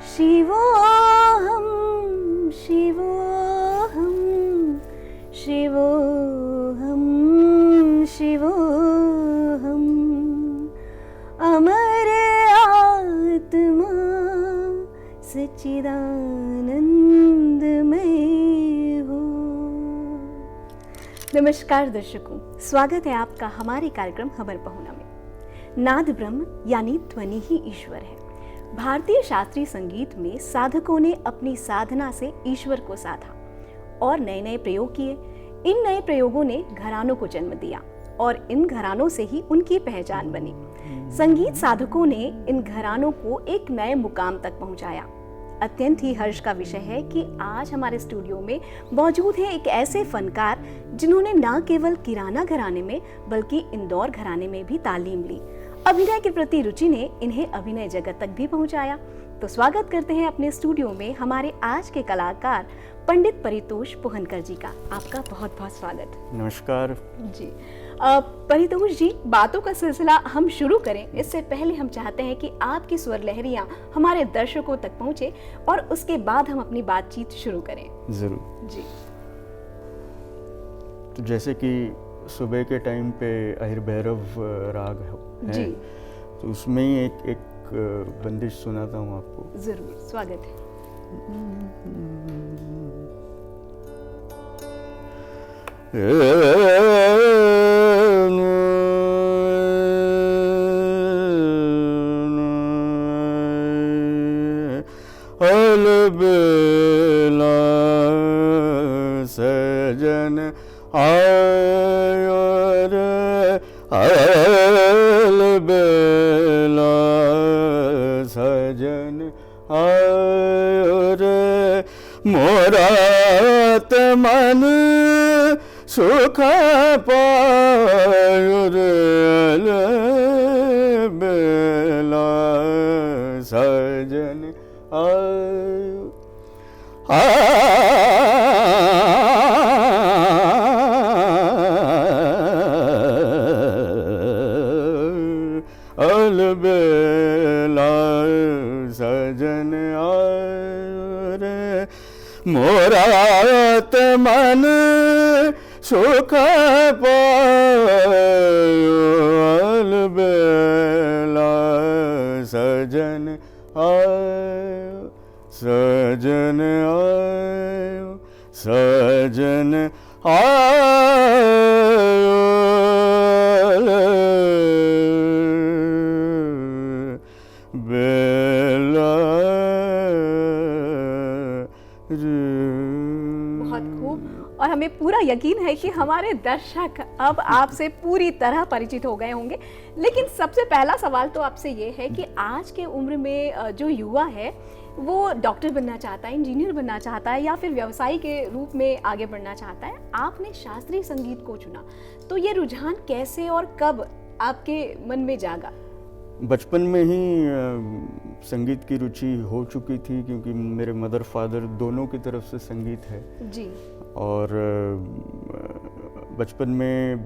शिवोऽहं शिवोऽहं शिवोऽहं शिवोऽहं अमर आत्मा सच्चिदानंदमय हो। नमस्कार दर्शकों, स्वागत है आपका हमारे कार्यक्रम हमर पहुना में। नाद ब्रह्म यानी ध्वनि ही ईश्वर है। भारतीय शास्त्रीय संगीत में साधकों ने अपनी साधना से ईश्वर को साधा और नए नए प्रयोग किए। इन नए प्रयोगों ने घरानों को जन्म दिया और इन घरानों से ही उनकी पहचान बनी। संगीत साधकों ने इन घरानों को एक नए मुकाम तक पहुंचाया। अत्यंत ही हर्ष का विषय है कि आज हमारे स्टूडियो में मौजूद है एक ऐसे फनकार जिन्होंने न केवल किराना घराने में बल्कि इंदौर घराने में भी तालीम ली। अभिनय के प्रति रुचि ने इन्हें अभिनय जगत तक भी पहुंचाया। तो स्वागत करते हैं अपने स्टूडियो में हमारे आज के कलाकार पंडित परितोष पुहनकर जी का। आपका बहुत बहुत स्वागत। नमस्कार जी परितोष जी, बातों का सिलसिला हम शुरू करें इससे पहले हम चाहते हैं कि आपकी स्वर लहरियां हमारे दर्शकों तक पहुंचे और उसके बाद हम अपनी बातचीत शुरू करें। जरूर जी। तो जैसे कि सुबह के टाइम पे अहिर भैरव राग है जी। तो उसमें ही एक बंदिश सुनाता हूँ आपको। जरूर, स्वागत है। अलबेला सजन आयो रे, अलबेला सजन आयो रे, मोरा मन सुख पायो रे, अलबेला सजन आयो अलबेला सजन आयो रे, मोरा मन सुख पायो, अलबेला सजन आयो, सजन आयो, सजन आयो, बेला बहुत खूब। और हमें पूरा यकीन है कि हमारे दर्शक अब आपसे पूरी तरह परिचित हो गए होंगे। लेकिन सबसे पहला सवाल तो आपसे ये है कि आज के उम्र में जो युवा है वो डॉक्टर बनना चाहता है, इंजीनियर बनना चाहता है या फिर व्यवसायी के रूप में आगे बढ़ना चाहता है। आपने शास्त्रीय संगीत को चुना, तो ये रुझान कैसे और कब आपके मन में जागा? बचपन में ही संगीत की रुचि हो चुकी थी, क्योंकि मेरे मदर फादर दोनों की तरफ से संगीत है जी। और बचपन में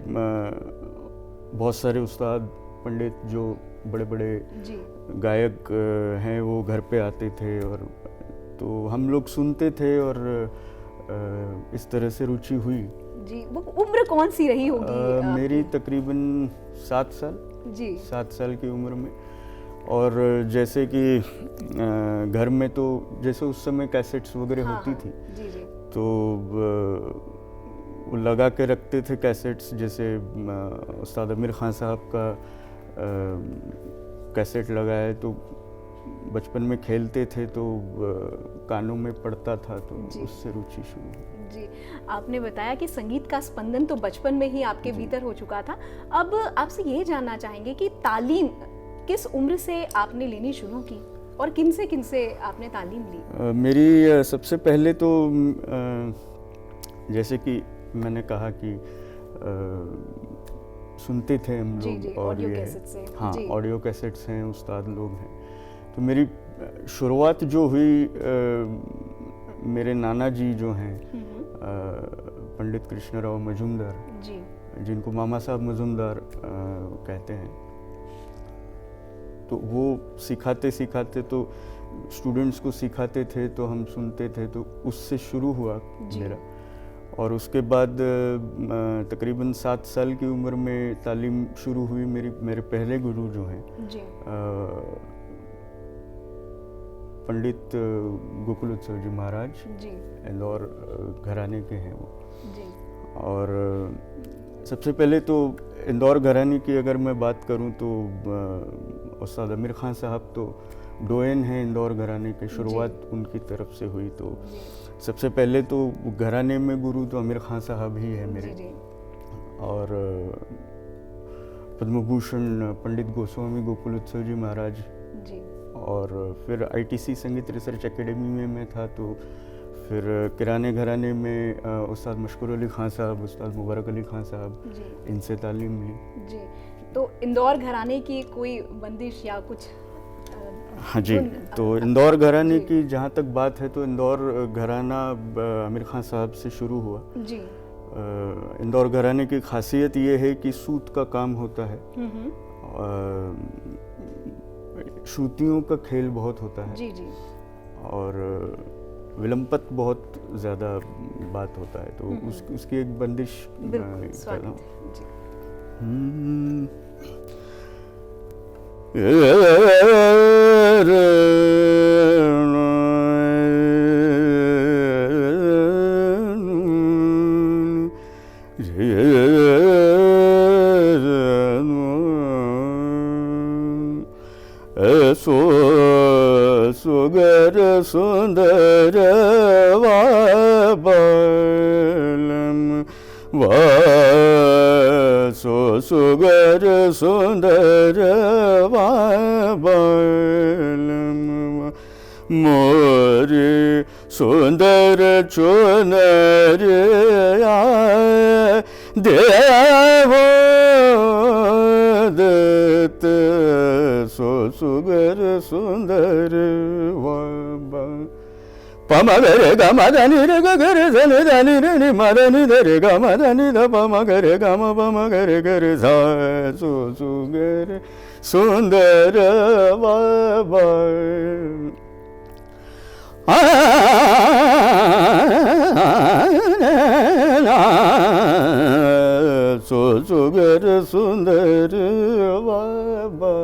बहुत सारे उस्ताद पंडित जो बड़े बड़े गायक हैं वो घर पे आते थे और तो हम लोग सुनते थे और इस तरह से रुचि हुई। जी। वो उम्र कौन सी रही होगी? मेरी तकरीबन 7 साल जी। 7 साल की उम्र में। और जैसे कि घर में तो जैसे उस समय कैसेट्स वगैरह होती थी जी जी। तो वो लगा के रखते थे कैसेट्स। जैसे उस्ताद आमिर खान साहब का कैसेट लगाए तो बचपन में खेलते थे तो कानों में पड़ता था, तो उससे रुचि शुरू हुई। जी। आपने बताया कि संगीत का स्पंदन तो बचपन में ही आपके भीतर हो चुका था। अब आपसे ये जानना चाहेंगे कि तालीम किस उम्र से आपने लेनी शुरू की और किन से आपने तालीम ली? मेरी सबसे पहले तो जैसे कि मैंने कहा कि सुनते थे हम लोग और ऑडियो ये कैसेट से। हाँ, ऑडियो कैसेट्स हैं, उस्ताद लोग हैं। तो मेरी शुरुआत जो हुई मेरे नाना जी जो हैं पंडित कृष्णराव मजूमदार जी, जिनको मामा साहब मजूमदार कहते हैं, तो वो सिखाते सिखाते तो स्टूडेंट्स को सिखाते थे तो हम सुनते थे, तो उससे शुरू हुआ मेरा। और उसके बाद तकरीबन 7 साल की उम्र में तालीम शुरू हुई मेरे पहले गुरु जो हैं पंडित गोकुलोत्सव जी महाराज जी, इंदौर घराने के हैं वो जी। और सबसे पहले तो इंदौर घराने की अगर मैं बात करूं तो उस्ताद आमिर खान साहब तो डोयन हैं इंदौर घराने के, शुरुआत उनकी तरफ से हुई। तो सबसे पहले तो घराने में गुरु तो आमिर खान साहब ही है मेरे जी। और पद्म भूषण पंडित गोस्वामी गोकुलोत्सव जी महाराज जी। और फिर आईटीसी संगीत रिसर्च एकेडमी में मैं था, तो फिर किराने घराने में उस्ताद मशकूर अली खान साहब, उस्ताद मुबारक अली खान साहब, इनसे तालीम ली जी। तो इंदौर घराने की कोई बंदिश या कुछ? हाँ जी, तो इंदौर घराने की जहाँ तक बात है तो इंदौर घराना आमिर खान साहब से शुरू हुआ जी। इंदौर घराने की खासियत ये है कि सूत का काम होता है, श्रुतियों का खेल बहुत होता है जी जी। और विलंपत बहुत ज़्यादा बात होता है, तो उसकी एक बंदिश कर रहा हूँ। सुगर सुंदर वालम सुगर सुंदर वालम मोरी सुंदर चुनर देवो दत्त सुगर सुंदर पम गरे ग मदनि रे ग गरे धनि धनि रे नि मदनि रे ग मदनि ध पम गरे ग म पम गरे गरे ध सुगर सुंदर बाबा सुगर सुंदर बाबा।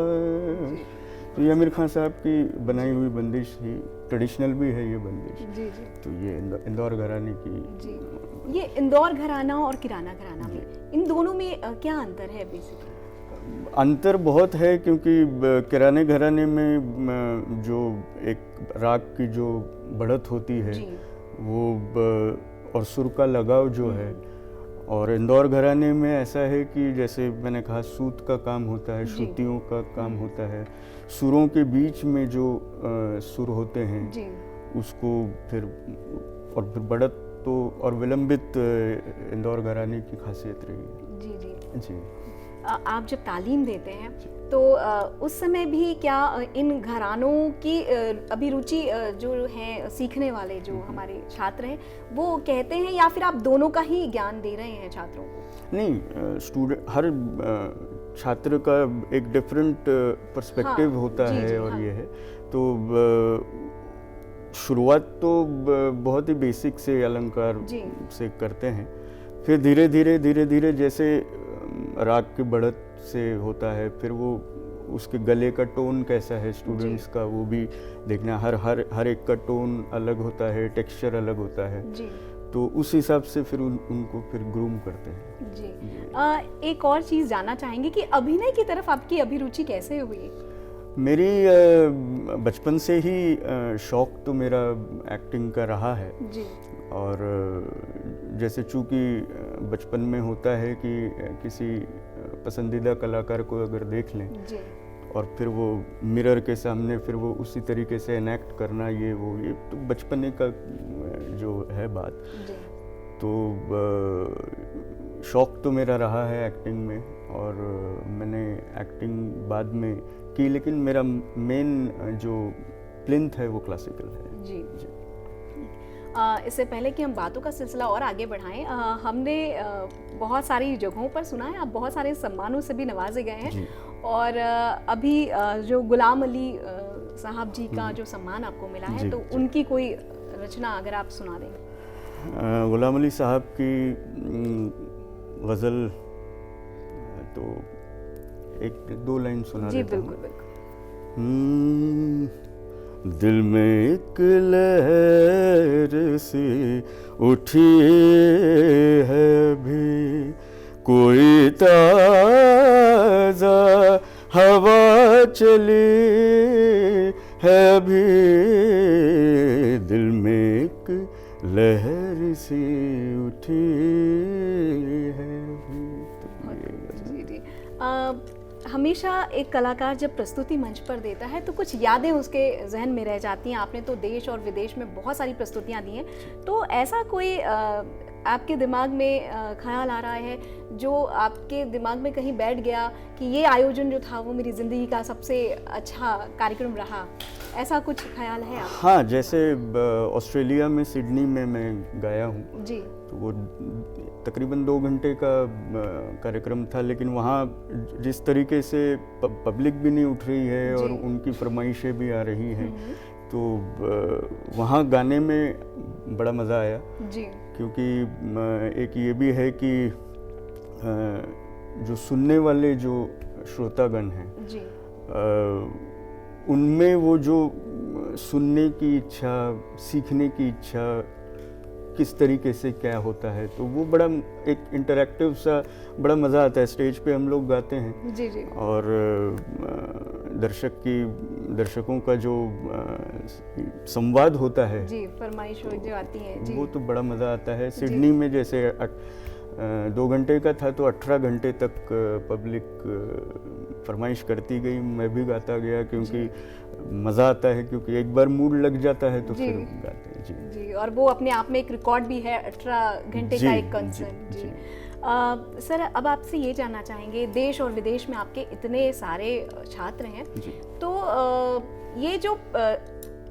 तो ये आमिर खान साहब की बनाई हुई बंदिश ही, ट्रेडिशनल भी है ये बंदिश जी जी। तो ये इंदौर घराने की जी। ये इंदौर घराना और किराना घराना में इन दोनों में क्या अंतर है? बेसिकली अंतर बहुत है, क्योंकि किराने घराने में जो एक राग की जो बढ़त होती है वो और सुर का लगाव जो है, और इंदौर घराने में ऐसा है कि जैसे मैंने कहा सूत का काम होता है, श्रुतियों का काम होता है, सुरों के बीच में जो सुर होते हैं उसको फिर बढ़त तो और विलंबित इंदौर घराने की खासियत रही है जी जी जी। आप जब तालीम देते हैं तो उस समय भी क्या इन घरानों की अभिरुचि जो है सीखने वाले जो हमारे छात्र हैं वो कहते हैं, या फिर आप दोनों का ही ज्ञान दे रहे हैं छात्रों को? नहीं, स्टूडेंट हर छात्र का एक डिफरेंट पर्सपेक्टिव होता है और ये है। तो शुरुआत तो बहुत ही बेसिक से अलंकार से करते हैं, फिर धीरे धीरे जैसे राग की बढ़त से होता है, फिर वो उसके गले का टोन कैसा है स्टूडेंट्स का वो भी देखना। हर एक का टोन अलग होता है, टेक्सचर अलग होता है जी। तो उस हिसाब से फिर उनको फिर ग्रूम करते हैं जी। एक और चीज़ जानना चाहेंगे कि अभिनय की तरफ आपकी अभिरुचि कैसे हुई? मेरी बचपन से ही शौक तो मेरा एक्टिंग का रहा है जी। और जैसे चूँकि बचपन में होता है कि किसी पसंदीदा कलाकार को अगर देख लें जी। और फिर वो मिरर के सामने फिर वो उसी तरीके से एनेक्ट करना, ये तो बचपने का जो है बात जी। तो शौक तो मेरा रहा है एक्टिंग में, और मैंने एक्टिंग बाद में की, लेकिन मेरा मेन जो प्लिंथ है वो क्लासिकल है जी, जी। इससे पहले कि हम बातों का सिलसिला और आगे बढ़ाएं, हमने बहुत सारी जगहों पर सुना है आप बहुत सारे सम्मानों से भी नवाजे गए हैं, और अभी जो गुलाम अली साहब जी का जो सम्मान आपको मिला है, जी, तो जी। उनकी कोई रचना अगर आप सुना दें। गुलाम अली साहब की गज़ल तो एक दो लाइन सुना जी देता हूँ। बिल्कुल बिल्कुल। दिल में एक लहर सी उठी है भी, कोई ताज़ा हवा चली है भी, दिल में एक लहर सी उठी है भी। तो ये जी जी। हमेशा एक कलाकार जब प्रस्तुति मंच पर देता है तो कुछ यादें उसके जहन में रह जाती हैं। आपने तो देश और विदेश में बहुत सारी प्रस्तुतियां दी हैं, तो ऐसा कोई आपके दिमाग में ख्याल आ रहा है जो आपके दिमाग में कहीं बैठ गया कि ये आयोजन जो था वो मेरी ज़िंदगी का सबसे अच्छा कार्यक्रम रहा, ऐसा कुछ ख्याल है आप? हाँ, जैसे ऑस्ट्रेलिया में सिडनी में मैं गाया हूँ जी। तो वो तकरीबन 2 घंटे का कार्यक्रम था, लेकिन वहाँ जिस तरीके से पब्लिक भी नहीं उठ रही है और उनकी फरमाइशें भी आ रही हैं, तो वहाँ गाने में बड़ा मज़ा आया जी। क्योंकि एक ये भी है कि जो सुनने वाले जो श्रोतागण हैं जी। उनमें वो जो सुनने की इच्छा, सीखने की इच्छा, किस तरीके से क्या होता है, तो वो बड़ा एक इंटरैक्टिव सा बड़ा मज़ा आता है। स्टेज पे हम लोग गाते हैं जी जी। और दर्शकों का जो संवाद होता है जी, फरमाइश जो आती है जी, वो तो बड़ा मज़ा आता है। सिडनी में जैसे 2 घंटे का था तो 18 घंटे तक पब्लिक फरमाइश करती गई, मैं भी गाता गया क्योंकि मज़ा आता है, क्योंकि एक बार मूड लग जाता है तो फिर गाते हैं। जी जी, और वो अपने आप में एक रिकॉर्ड भी है, 18 घंटे का एक कंसर्ट। जी, सर अब आपसे ये जानना चाहेंगे, देश और विदेश में आपके इतने सारे छात्र हैं, तो ये जो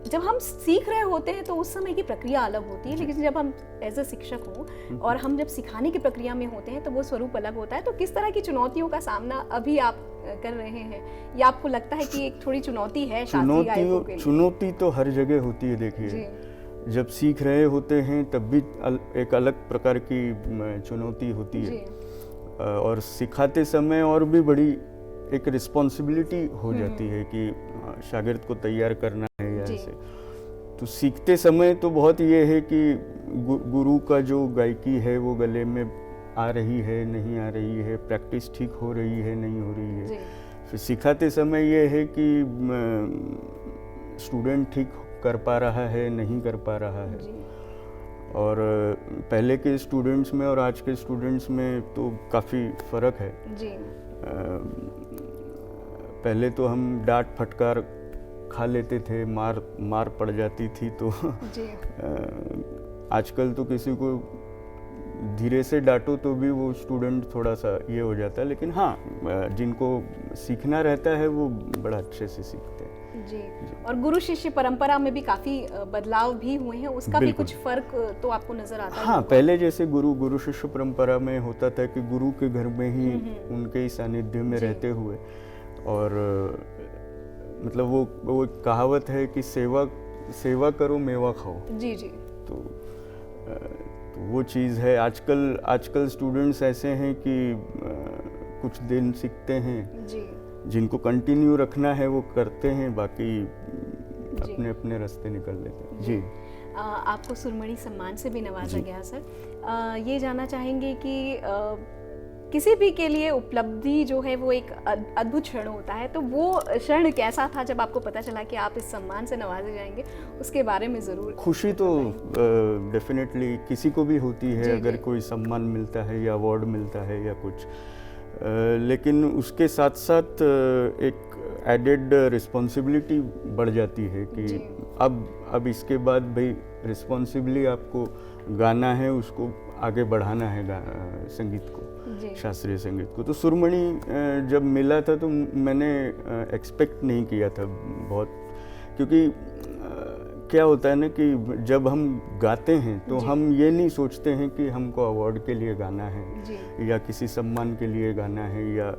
जब हम सीख रहे होते हैं तो उस समय की प्रक्रिया अलग होती है, लेकिन जब हम एज अ शिक्षक हों और हम जब सिखाने की प्रक्रिया में होते हैं तो वो स्वरूप अलग होता है। तो किस तरह की चुनौतियों का सामना अभी आप कर रहे हैं, या आपको लगता है कि एक थोड़ी चुनौती है शास्त्रीय गायकों के लिए? चुनौती तो हर जगह होती है। देखिए, जब सीख रहे होते हैं तब भी एक अलग प्रकार की चुनौती होती है, और सिखाते समय और भी बड़ी एक रिस्पॉन्सिबिलिटी हो जाती है कि शागिर्द को तैयार करना है या ऐसे। तो सीखते समय तो बहुत ये है कि गुरु का जो गायकी है वो गले में आ रही है, नहीं आ रही है, प्रैक्टिस ठीक हो रही है, नहीं हो रही है। फिर सिखाते समय ये है कि स्टूडेंट ठीक कर पा रहा है, नहीं कर पा रहा है। और पहले के स्टूडेंट्स में और आज के स्टूडेंट्स में तो काफ़ी फ़र्क है। जी। पहले तो हम डांट फटकार खा लेते थे, मार पड़ जाती थी, तो आजकल तो किसी को धीरे से डांटो तो भी वो स्टूडेंट थोड़ा सा ये हो जाता है, लेकिन हाँ, जिनको सीखना रहता है वो बड़ा अच्छे से सीखते हैं। जी। और गुरु शिष्य परंपरा में भी काफ़ी बदलाव भी हुए हैं, उसका भी कुछ फर्क तो आपको नजर आता है? हाँ, पहले जैसे गुरु शिष्य परंपरा में होता था कि गुरु के घर में ही उनके ही सानिध्य में रहते हुए, और मतलब वो कहावत है कि सेवा करो मेवा खाओ। जी जी। तो वो चीज़ है। आजकल स्टूडेंट्स ऐसे हैं कि कुछ दिन सीखते हैं जी, जिनको कंटिन्यू रखना है वो करते हैं, बाकी अपने अपने रास्ते निकल लेते हैं। जी। आपको सुरमणि सम्मान से भी नवाजा गया सर। ये जानना चाहेंगे कि किसी भी के लिए उपलब्धि जो है वो एक अद्भुत क्षण होता है, तो वो क्षण कैसा था जब आपको पता चला कि आप इस सम्मान से नवाजे जाएंगे? उसके बारे में ज़रूर। खुशी तो डेफिनेटली किसी को भी होती है अगर कोई सम्मान मिलता है या अवार्ड मिलता है या कुछ, लेकिन उसके साथ साथ एक एडेड रिस्पॉन्सिबिलिटी बढ़ जाती है कि अब इसके बाद भाई रिस्पॉन्सिबली आपको गाना है, उसको आगे बढ़ाना है संगीत को, शास्त्रीय संगीत को। तो सुरमणि जब मिला था तो मैंने एक्सपेक्ट नहीं किया था बहुत, क्योंकि क्या होता है ना कि जब हम गाते हैं तो हम ये नहीं सोचते हैं कि हमको अवार्ड के लिए गाना है या किसी सम्मान के लिए गाना है, या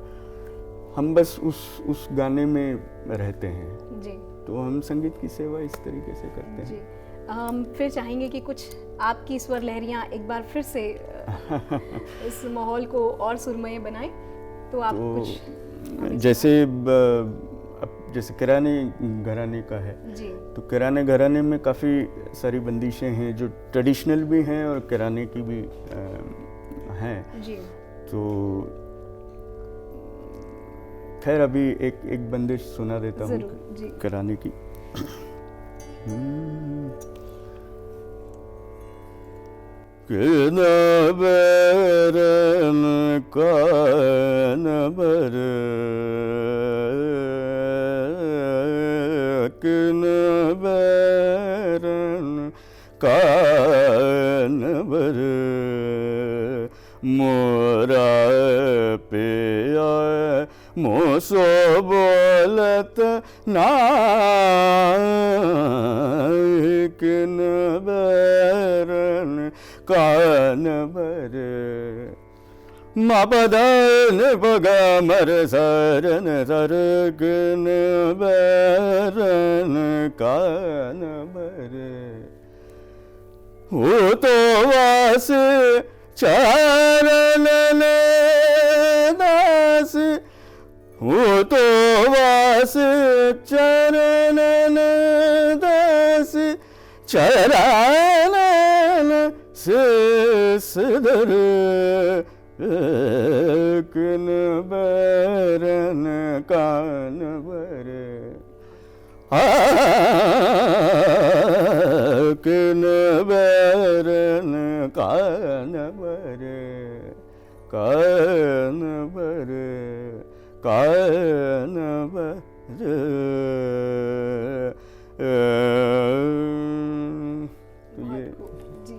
हम बस उस गाने में रहते हैं। जी। तो हम संगीत की सेवा इस तरीके से करते जी। हैं। हम फिर चाहेंगे कि कुछ आपकी स्वर लहरियाँ एक बार फिर से इस माहौल को और सुरमय बनाएं, तो आप तो कुछ जैसे किराने घराने का है, जी तो किराने घराने में काफ़ी सारी बंदिशें हैं जो ट्रेडिशनल भी हैं और किराने की भी हैं। जी तो खैर अभी एक बंदिश सुना देता हूँ जरूर जी। किराने की। किन बैरन कान बर, किन बैरन कान बर, मोरा पिया मोसो बोलत नाय, किन बैरन कान बर, मा बदन बगा मर सरन सर, किन बैरन कान बर, हो तो वास चरण दास, हो तो वास चरण दास, चरण सिधर, किन बैरन कान बर, किन बैरन कान बर, कान बर, कान बर। जी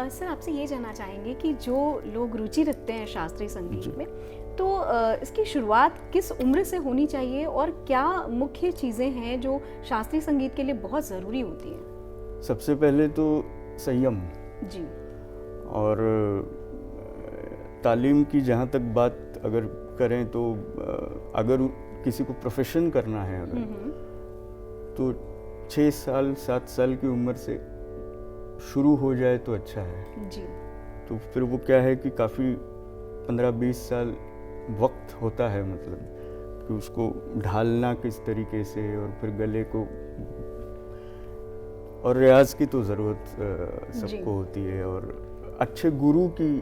सर, आपसे ये जानना चाहेंगे कि जो लोग रुचि रखते हैं शास्त्रीय संगीत में, तो इसकी शुरुआत किस उम्र से होनी चाहिए और क्या मुख्य चीज़ें हैं जो शास्त्रीय संगीत के लिए बहुत ज़रूरी होती हैं? सबसे पहले तो संयम जी, और तालीम की जहाँ तक बात अगर करें तो अगर किसी को प्रोफेशन करना है अगर, तो 6 साल 7 साल की उम्र से शुरू हो जाए तो अच्छा है जी। तो फिर वो क्या है कि काफ़ी 15-20 साल वक्त होता है, मतलब कि उसको ढालना किस तरीके से, और फिर गले को, और रियाज की तो ज़रूरत सबको होती है, और अच्छे गुरु की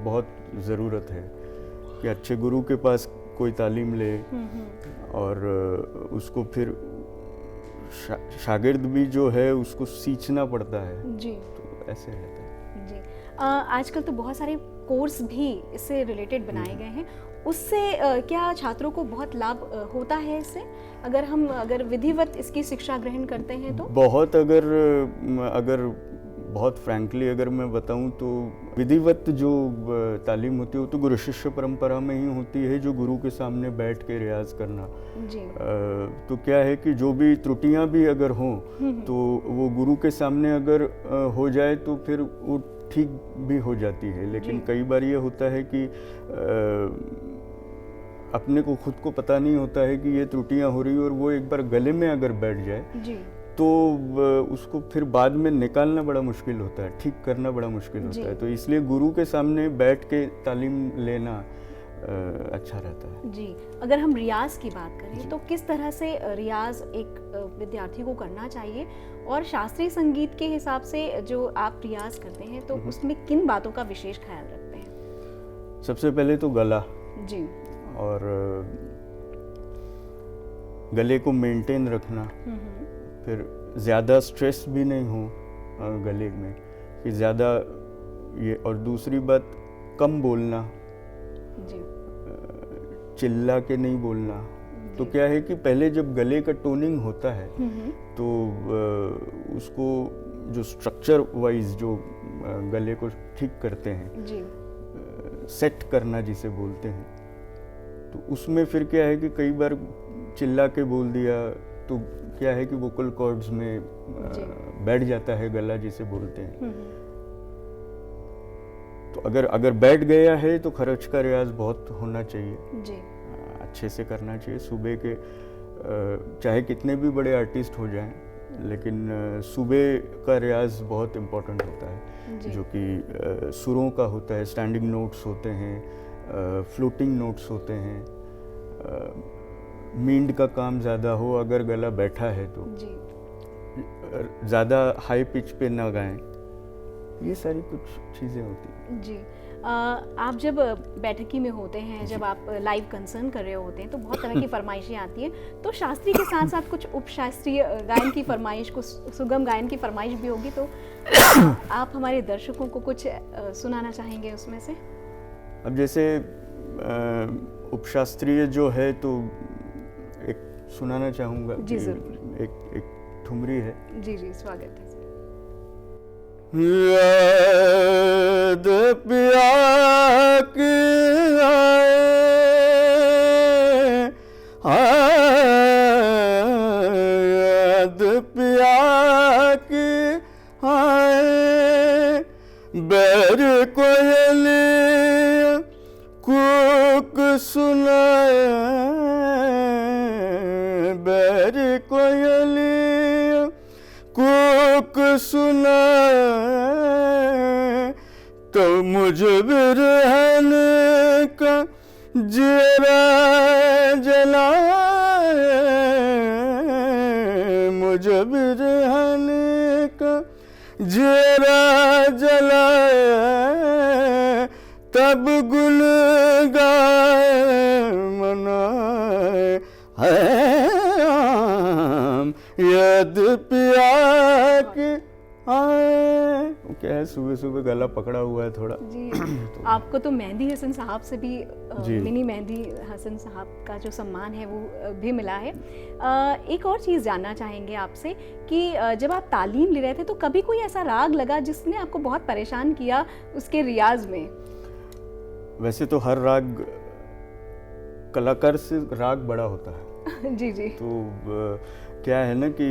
बहुत ज़रूरत है कि अच्छे गुरु के पास कोई तालीम ले, और उसको फिर शागिर्द भी जो है उसको सींचना पड़ता है जी। तो ऐसे रहता है जी। आजकल तो बहुत सारे कोर्स भी इससे रिलेटेड बनाए गए हैं, उससे क्या छात्रों को बहुत लाभ होता है इससे, अगर विधिवत इसकी शिक्षा ग्रहण करते हैं तो? बहुत, अगर बहुत फ्रैंकली अगर मैं बताऊं तो विधिवत जो तालीम होती है वो तो गुरु शिष्य परंपरा में ही होती है, जो गुरु के सामने बैठ के रियाज करना जी। तो क्या है कि जो भी त्रुटियां भी अगर हों तो वो गुरु के सामने अगर हो जाए तो फिर वो ठीक भी हो जाती है, लेकिन कई बार ये होता है कि अपने को खुद को पता नहीं होता है कि ये त्रुटियां हो रही, और वो एक बार गले में अगर बैठ जाए जी। तो उसको फिर बाद में निकालना बड़ा मुश्किल होता है, ठीक करना बड़ा मुश्किल होता है, तो इसलिए गुरु के सामने बैठ के तालीम लेना अच्छा रहता है। जी। अगर हम रियाज की बात करें तो किस तरह से रियाज एक विद्यार्थी को करना चाहिए, और शास्त्रीय संगीत के हिसाब से जो आप रियाज करते हैं तो उसमें किन बातों का विशेष ख्याल रखते हैं? सबसे पहले तो गला जी, और गले को मेंटेन रखना, फिर ज़्यादा स्ट्रेस भी नहीं हो गले में कि ज़्यादा ये, और दूसरी बात कम बोलना जी। चिल्ला के नहीं बोलना। तो क्या है कि पहले जब गले का टोनिंग होता है तो उसको जो स्ट्रक्चर वाइज जो गले को ठीक करते हैं जी। सेट करना जिसे बोलते हैं, तो उसमें फिर क्या है कि कई बार चिल्ला के बोल दिया तो क्या है कि वोकल कॉर्ड्स में बैठ जाता है गला जिसे बोलते हैं। तो अगर बैठ गया है तो खरच का रियाज बहुत होना चाहिए जी। अच्छे से करना चाहिए। सुबह के चाहे कितने भी बड़े आर्टिस्ट हो जाएं, लेकिन सुबह का रियाज बहुत इम्पोर्टेंट होता है, जो कि सुरों का होता है, स्टैंडिंग नोट्स होते हैं, फ्लोटिंग नोट्स होते हैं, मींड का काम ज़्यादा हो, अगर गला बैठा है तो ज़्यादा हाई पिच पे ना गाएं, ये सारी कुछ चीज़ें होती हैं। जी, आप जब बैठकी में होते हैं, जब आप लाइव कंसर्न कर रहे होते हैं, तो बहुत तरह की फरमाइशें आती हैं, तो शास्त्रीय के साथ साथ कुछ उपशास्त्रीय गायन की फरमाइश, कुछ सुगम गायन की फरमाइश भी होगी, तो आप हमारे दर्शकों को कुछ सुनाना चाहेंगे उसमें से? अब जैसे उपशास्त्रीय जो है तो एक सुनाना चाहूँगा। जी जरूर। एक ठुमरी है। जी जी, स्वागत है। याद पिया की आए, याद पिया की आए, बैर कोयली कूक सुनाए, बैर कोयली कूक सुनाए, तो मुझे बिरहन का जरा जलाए, मुझे बिरहन का जरा जलाए, तब गुल गाए मनाए, याद पिया के आए। क्या है, सुबह सुबह गला पकड़ा हुआ है थोड़ा। जी, तो आपको तो मेहंदी हसन साहब से भी मिनी मेहंदी हसन साहब का जो सम्मान है वो भी मिला है। एक और चीज़ जानना चाहेंगे आपसे कि जब आप तालीम ले रहे थे तो कभी कोई ऐसा राग लगा जिसने आपको बहुत परेशान किया उसके रियाज में? वैसे तो हर राग कलाकार से राग बड़ा होता है। जी जी। तो क्या है ना कि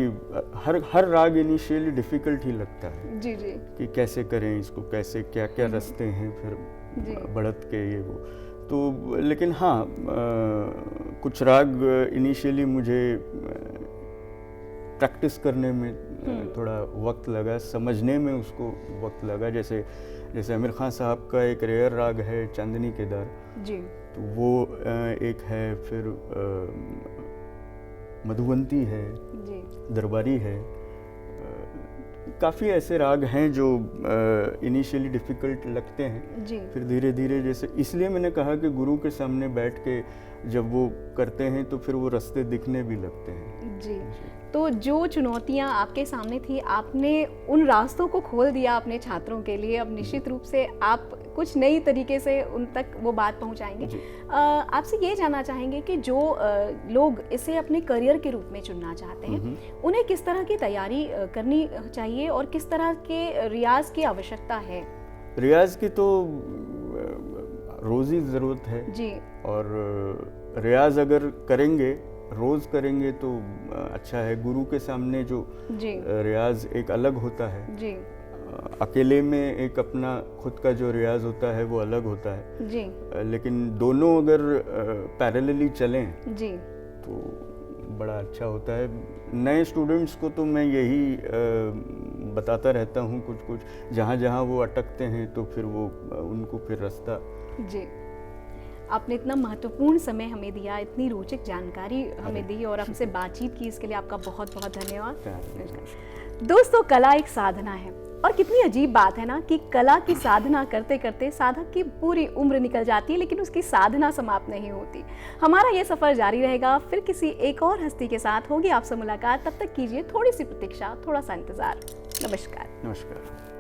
हर राग इनिशियली डिफ़िकल्ट ही लगता है। जी जी। कि कैसे करें इसको, कैसे क्या क्या रास्ते हैं फिर बढ़त के ये वो। तो लेकिन हाँ, कुछ राग इनिशियली मुझे प्रैक्टिस करने में थोड़ा वक्त लगा, समझने में उसको वक्त लगा। जैसे आमिर खान साहब का एक रेयर राग है चांदनी केदार जी, तो वो एक है, फिर मधुवंती है जी, दरबारी है। काफ़ी ऐसे राग हैं जो इनिशियली डिफ़िकल्ट लगते हैं जी, फिर धीरे धीरे, जैसे इसलिए मैंने कहा कि गुरु के सामने बैठ के जब वो करते हैं तो फिर वो रास्ते दिखने भी लगते हैं जी। तो जो चुनौतियां आपके सामने थी, आपने उन रास्तों को खोल दिया अपने छात्रों के लिए। अब निश्चित रूप से आप कुछ नई तरीके से उन तक वो बात पहुंचाएंगे। आपसे ये जानना चाहेंगे कि जो लोग इसे अपने करियर के रूप में चुनना चाहते हैं, उन्हें किस तरह की तैयारी करनी चाहिए और किस तरह के रियाज की आवश्यकता है? रियाज की तो रोज़ ही ज़रूरत है जी, और रियाज अगर करेंगे, रोज़ करेंगे तो अच्छा है। गुरु के सामने जो रियाज एक अलग होता है जी, अकेले में एक अपना खुद का जो रियाज होता है वो अलग होता है जी, लेकिन दोनों अगर पैरेलली चलें जी तो बड़ा अच्छा होता है। नए स्टूडेंट्स को तो मैं यही बताता रहता हूँ कुछ जहाँ जहाँ वो अटकते हैं तो फिर वो उनको फिर रास्ता जी। आपने इतना महत्वपूर्ण समय हमें दिया, इतनी रोचक जानकारी हमें दी और हमसे बातचीत की, इसके लिए आपका बहुत बहुत धन्यवाद। दोस्तों, कला एक साधना है और कितनी अजीब बात है ना कि कला की साधना करते करते साधक की पूरी उम्र निकल जाती है लेकिन उसकी साधना समाप्त नहीं होती। हमारा ये सफर जारी रहेगा, फिर किसी एक और हस्ती के साथ होगी आपसे मुलाकात। तब तक कीजिए थोड़ी सी प्रतीक्षा, थोड़ा सा इंतजार। नमस्कार। नमस्कार।